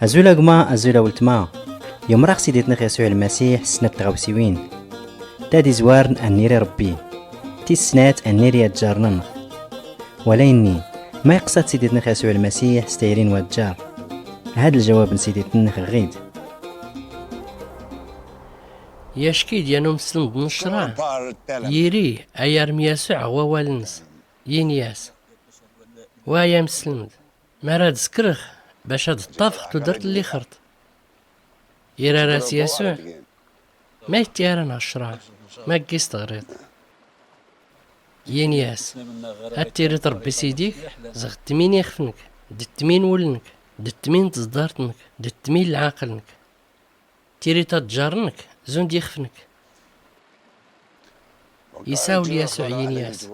أزولا قما أزولا ولتما يوم راح سيدتنا يسوع المسيح سنة تغوسيوين تادي زوارن أنيري ربي تيسنات أنيري أتجارنن وليني ما يقصد سيدتنا يسوع المسيح ستيرين واتجار. هذا الجواب سيدتنا غيد يشكي ديالو مسلم بنشرع يري أيار يسوع هو والنس ينياس ويا مسلم ما راد سكرخ باش هاد الطافق درت اللي خرط يرى راس يسوع ما يتيارن الشرع ما كيس تغريط ينياس هاتيري تربي سيديك زغت مين يخفنك دت مين ولنك دت مين تصدارتنك دت مين لعاقلنك تيري تتجارنك زون يخفنك يساول يسوع ينياس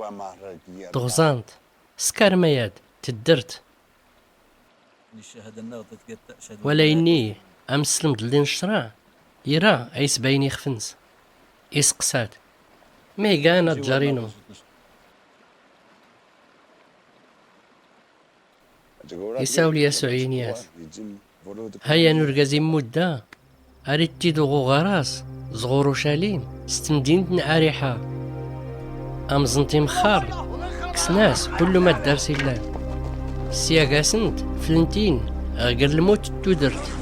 تغزانت سكر مياد تدرت ولا إني أمسلم دلين الشرع يرى عيس باين يخفنس يسقسات ما يقانا تجارينو يساول يسوع ينياس هيا نرقزي مدة أريد تيدو غراس زغورو شالين ستمدين أريحة أمزنتي مخار كسناس كل ما الدرس الله سياقا سنت فلنتين غير الموت تودرت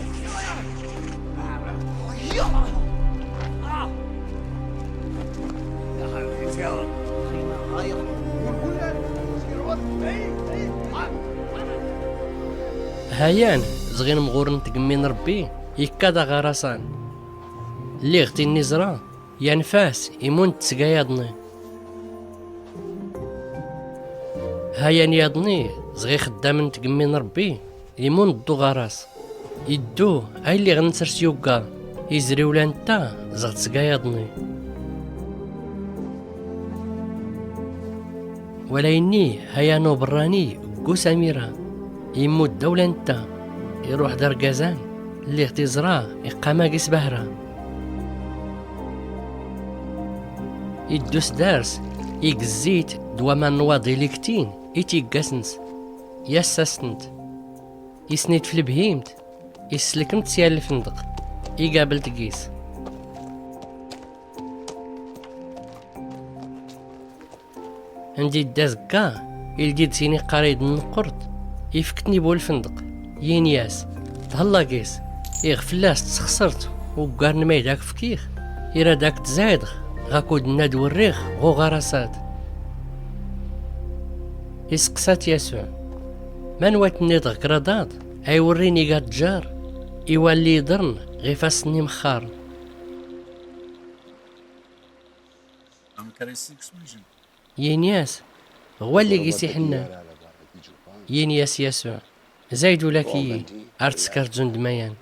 هيان زغين مغورن تقمين ربي يكادا غراسان اللي غتي النزرة ينفاس يمون تسقايضني هيا نياضني زغي خدام تقمين ربي يمون الدو غراس يدو هاي اللي غنسر سيوكا يزري ولا نتا زغت سقايضني ولا يني هيا نو براني قو سميرة يموت دولة نتا يروح دار قازان اللي غتي زراه يقاما قيس بهرة يدوس دارس يقزيت دواما نواضي ليكتين يتيقاسنس ياساسنت يسنيت في البهيمت يسلكمت سيال الفندق يقابل تقيس عندي الدازكا يلقيت سيني قريد النقرط يفكتني بول الفندق ينياس تهلا قيس يغفلاس تسخسرت وقارن ما يداك فكيخ يرا داك تزايد غاكود الناد والريخ غو غراسات يسقسات يسوع من واتني دغكرادات اي وريني قاد جار يوالي درن غي فاسني مخار ينياس هو اللي قيسي حنا ينياس يسوع زايدو لكي ارتسكارت زند ميان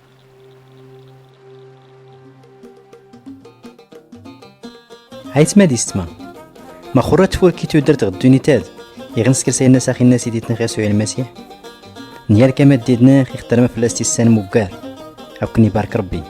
هايت ما ديستما ما خرت فور كي تودرت غدوني تاد يغنسكر سيدنا ساخي الناس يديتنا يسوع المسيح نيال كما ديدنا يختار ما فلاستي السان مقار او كني بارك ربي